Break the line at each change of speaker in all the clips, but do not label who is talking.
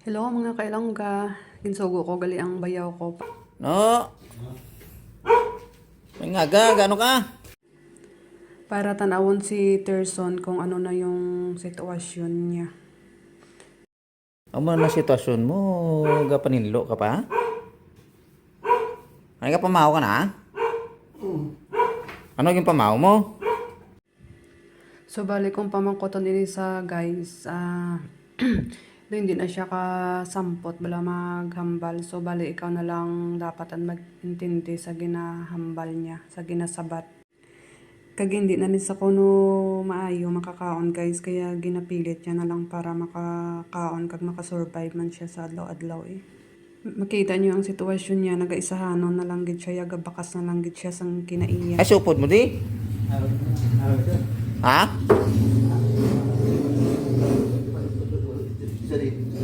Hello mga kailangga, ginsugo ko gali ang bayaw ko
No. May nga ga, gano ka?
para tanawon si Terson kung ano na yung sitwasyon niya.
Amo na sitwasyon mo, ga paninlo ka pa? Ay ka pamaw ka na? Ano yung pamaw mo?
So bali kong pamangkoton ini sa guys, hindi na siya kasampot bala maghambal. So bali ikaw na lang dapatan magintindi sa ginahambal niya, sa ginasabat. Kag hindi na ni sa kuno maayo makakaon guys, kaya ginapilit niya na lang para makakaon kag makasurvive man siya sa adlaw-adlaw eh. Makita niyo ang sitwasyon niya, nagaisahanon na lang gid siya, yaga bakas na lang gid siya sang kinaiya.
Ay supod mo di? Ha?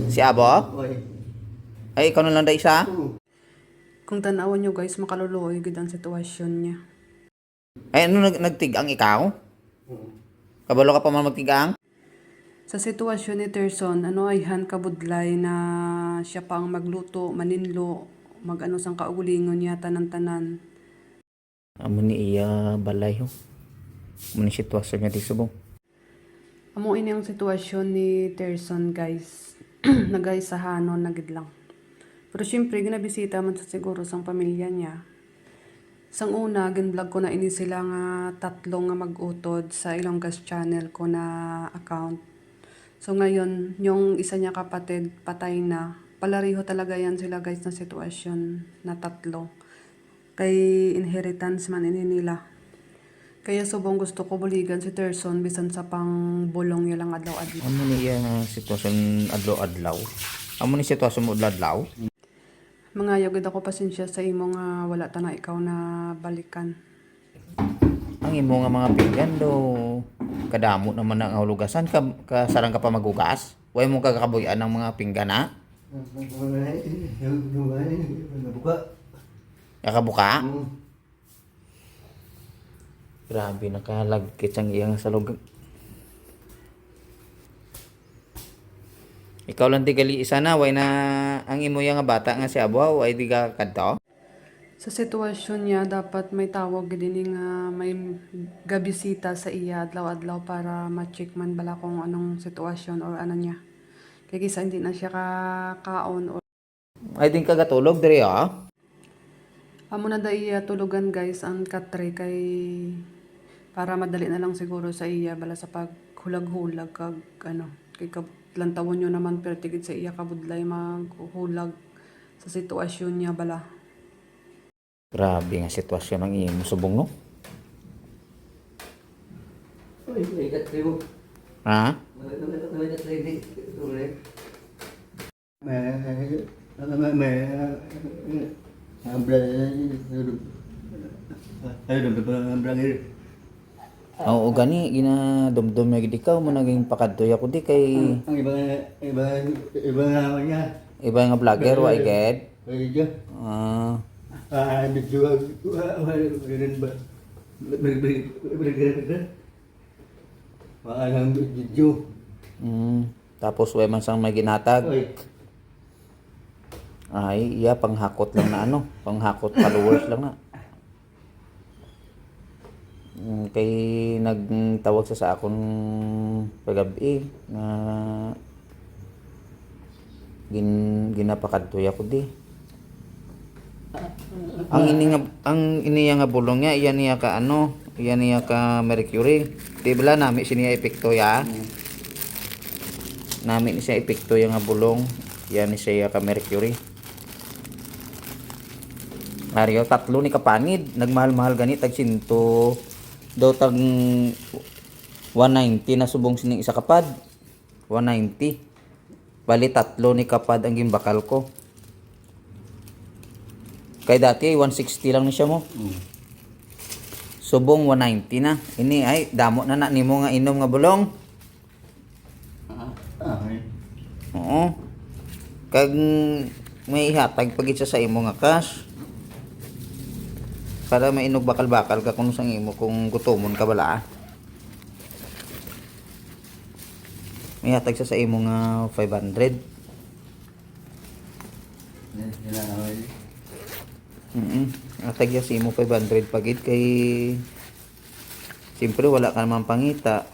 Si Abo? Ay ikaw na lang da isa?
Kung tanawan niyo guys, makaluluoy gid ang sitwasyon niya.
Ay ano nagtigang ikaw? Kabalo ka pa man magtigang?
Sa sitwasyon ni Terson, ano ay han kabudlay na siya pa ang magluto, maninlo, magano sang kaugulingon niya tanan-tanan.
Amo ni iya balay ho. Amo ni sitwasyon niya di subong.
Amo ini ang sitwasyon ni Terson guys. Nagaisahanon na gid lang. Pero syempre ginabisita man sa siguro sang pamilya niya. Sang una, gin-vlog ko na ini sila nga tatlo nga mag-utod sa Ilonggas channel ko na account. So ngayon, yung isa niya kapatid, patay na. Palariho talaga yan sila guys na sitwasyon na tatlo. Kay inheritance man ini nila. Kaya subong gusto ko buligan si Terson bisan sa pang bulong lang adlaw-adlaw.
Amo ni iya sitwasyon adlaw-adlaw. Amo ni sitwasyon mo adlaw?
Mga yogid ako pasensya sa imo nga wala ta na ikaw na balikan.
Ang imo nga mga pinggan do kadamo naman ang hulugasan kasarang ka pa magugas. Way mo kakabuyan ng mga pinggan na? Kakabuka? Grabe nakalagkit ang iyang salog. Ikaw lang tigali isa na, way na ang imo yang nga bata nga si Abo, way di ka kadto?
Sa sitwasyon niya, dapat may tawag din nga may gabisita sa iya adlaw-adlaw para ma-check man bala kung anong sitwasyon or ano niya. Kaya kisa hindi na siya kakaon or
Ay din ka gatulog diri ha?
amo na da iya tulugan guys ang katre kay para madali na lang siguro sa iya bala sa paghulag-hulag kag ano kay lantawon nyo naman pero tigid sa iya kabudlay maghulag sa sitwasyon niya bala.
Grabe nga sitwasyon ng imo subong no? Ha? Oo gani ginadumdum na gid ikaw mo naging pakadtoy ako di kay
Ang iba nga niya.
iba nga vlogger wa ged.
Iya.
Ah,
Medyo rin ba? Maalang video.
tapos way man sang may ginatag.
Oy.
Ay, iya panghakot lang na ano, panghakot followers lang na. Kay nagtawag sa akon pagabi na ginapakadtoy ako di. Ang ini nga bulong niya, iyan niya ka ano, iyan niya ka mercury. Di bala nami siya epekto ya. Nami ni siya epekto yang nga bulong, iyan ni siya ka mercury. Mario tatlo ni kapangid, nagmahal-mahal gani tag 100 daw tag 190 na subong sining isa kapad. 190. Bali tatlo ni kapad ang gimbakal ko. Kay dati 160 lang ni siya mo. Subong 190 na. Ini ay damo na nimo nga inom nga bulong. Oo. Kag may ihatag pagit sa imo nga cash. Para mainog bakal-bakal ka kung sang imo kung gutomon ka bala. May hatag sa imo nga 500.
Sinaway.
Atagya si mo 500 pagid kay siyempre wala ka naman pangita.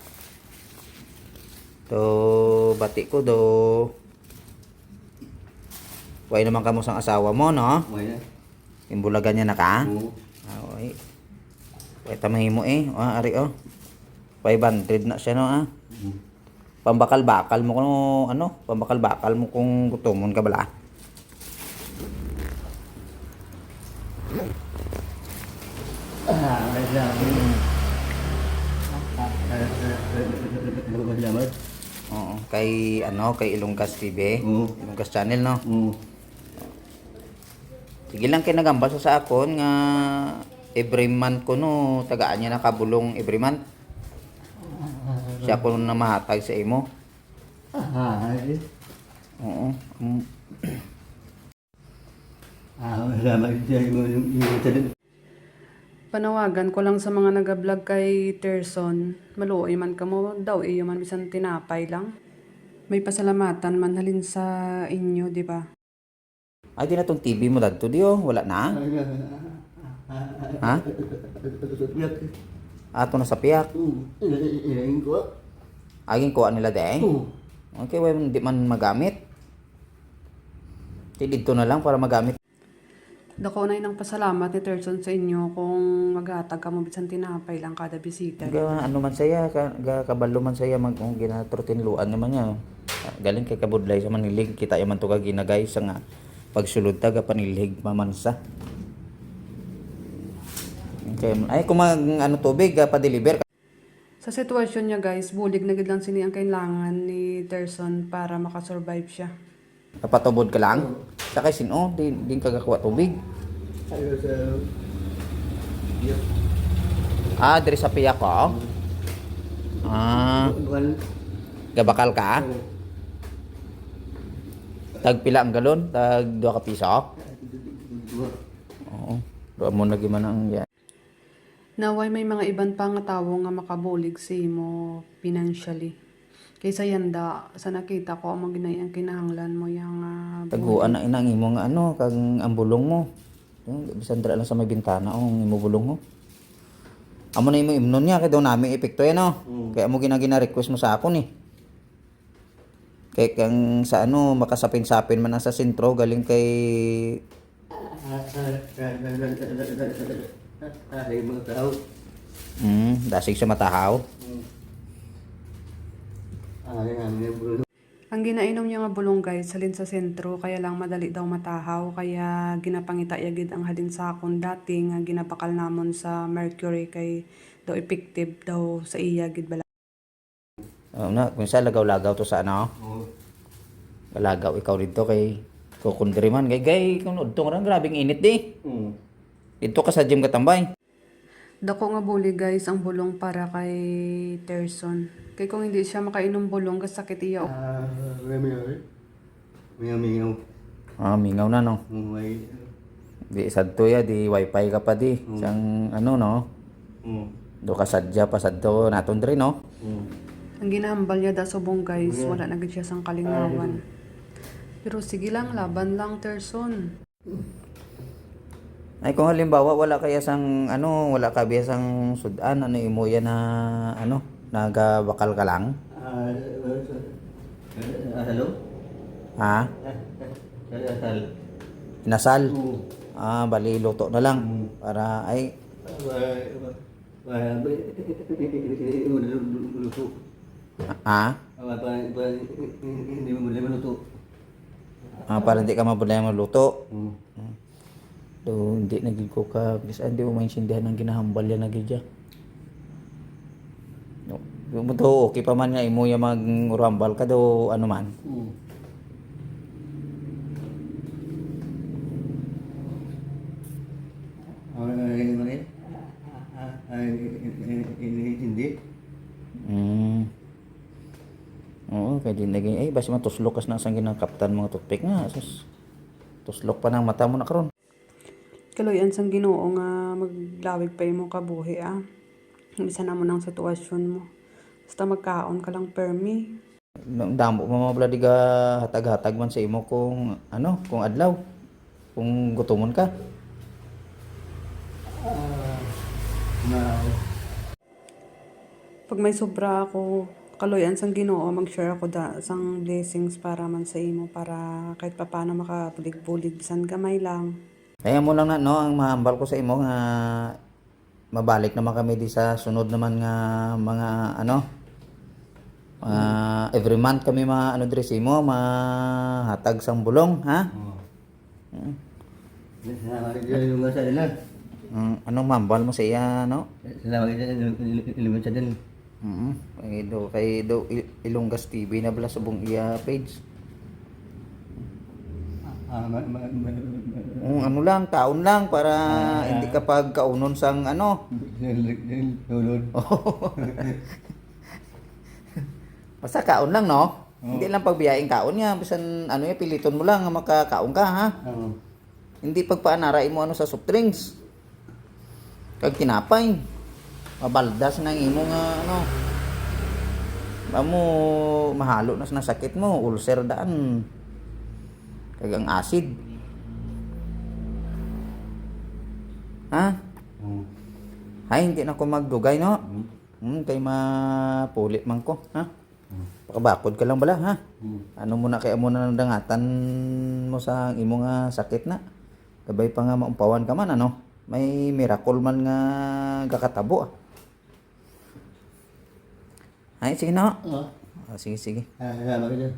Do bati ko do. Way naman kamo sang asawa mo no?
Wala.
Imbulagan niya na ka?
Oo.
Ay. Way tamahi mo eh. Ari 500 na siya no Pambakal-bakal mo kung pambakal-bakal mo kung gutomon ka bala.
Salamat.
Oo, kay Ilonggas TV,
Oo.
Ilonggas channel no.
Oo.
Sige lang kay nagambal sa akon nga every month ko no tagaan niya nakabulong every month. Siya ko na mahatag sa imo.
Ay.
Oo.
Salamat siya yung
Panawagan ko lang sa mga nag-vlog kay Terson. Maluoy man ka mo daw, iyo man bisan tinapay lang. May pasalamatan man halin sa inyo, di ba?
Ay di na tong TV mo dadto di wala na. Ha? Ato na sa piyak.
Ilayin ko.
Aging kuha nila de. Okay, well, hindi man magamit. Dito na lang para magamit.
Dako na ng pasalamat ni Terson sa inyo kung maghatag ka mo bisan tinapay lang kada bisita.
Ano man saya, kabalo man saya kung ginatrotinluan naman niya. Galing kay kabudlay sa Manilig, kita yaman to ka ginagay sa nga pagsulod taga Panilig mamansa. Okay. Ay kung tubig pa-deliver.
Sa sitwasyon niya guys, bulig na gid lang sini ang kailangan ni Terson para makasurvive siya.
Kapatubod ka lang. Sakay sino, din kagakuha tubig.
Ayaw sa...
Diri sa piyak ko. Gabakal ka. Tag pila ang galon, tag 2 ka piso. Oo. Doon mo lagi man ang yan.
Naway may mga ibang pa nga tawo nga makabulig si mo financially. Kaysa yanda, sa nakita ko ang maginay ang kinahanglan mo yung
Taguan na inang imo nga kag ang bulong mo. Bisan dira lang sa may bintana ang imo bulong mo. Amo na imo imnon niya kay daw nami epekto yan Kaya mo gina-request mo sa akon Kay kang sa makasapin-sapin man sa sentro galing kay
Ay, mga tao.
dasig sa matahaw.
Ay, namin yung bruno.
Ang ginainom niya nga bulong guys, halin sa sentro, kaya lang madali daw matahaw, kaya ginapangita yagid ang halin sa akon dati nga ginapakal namon sa mercury kay daw effective daw sa iya gid bala.
Kung sa lagaw-lagaw to sa Lagaw ikaw dito kay kukundri man gay kung udtong ran grabing init di. Dito ka sa gym katambay.
Dako nga buli guys ang bulong para kay Terson. Kay kung hindi siya makainom bulong kasakit iya.
Mingaw.
Mingaw na no.
May...
Di sadto ya di wifi ka pa di. Sang no. Do ka sadya pa sadto naton diri no.
Ang ginahambal niya da subong guys, wala na gid siya sang kalingawan. Pero sige lang, laban lang Terson.
Ay kung halimbawa wala kaya sang wala ka biya sang sudan imo yan na nagabakal ka lang?
Hello?
Ha?
Hello?
Inasal? Bali luto na lang para ay ha?
Hindi mo muli maluto.
Para hindi ka mabulay maluto. So, hindi naging ko ka, kasi hindi mo maintindihan ng ginahambal yan naging no. Yung to, okay pa man nga, imo yung mag-urambal ka do, ano man.
Hindi.
Oo, kaya din naging, basta matuslok kas na sang ginakaptan mga toothpick nga. Tuslok pa ng mata mo na karon.
Kaloyan sang Ginoo nga maglawig pa imo kabuhi Bisa na mo ng sitwasyon mo. Basta magkaon ka lang permi.
Damo mo mabla di ka hatag-hatag man sa imo kung kung adlaw. kung gutomon ka.
Na,
Pag may sobra ako, kaloyan sang Ginoo, mag-share ako sang blessings para man sa imo, para kahit papaano makabulig-bulig bisan gamay lang.
Kaya mo lang na, no, ang mahambal ko sa imo nga mabalik naman kami di sa sunod naman nga mga ano, every month kami ano diri sa imo, mahatag sang bulong, ha?
salamat kayo yung mga sa nila.
Anong mambal mo sa iya, no?
Salamat kayo yung sa nila.
Kay do Ilonggas TV na bala subong iya page. Ano lang, taon lang para hindi ka pagkaunon sang ano.
Lulod.
Basta kaon lang, no? Hindi lang pagbiyaing kaon niya, bisan ano ya piliton mo lang nga makakaon ka, ha? Hindi pagpaanaray mo ano sa soft drinks. Kag tinapay. Mabaldas nang imo nga ano. Amo mahalo na sa sakit mo, ulcer daan. Kag ang acid. Ha? Ay, hindi na ko magdugay, no? Kay mapulit man ko, ha? Pakabakod ka lang bala, ha? Ano muna kaya mo na dangatan mo sa imo nga sakit na? Kabay pa nga maumpawan ka man, ano? May miracle man nga kakatabo, ah. Ay, sige na. Sige, sige.
Salamat kayo.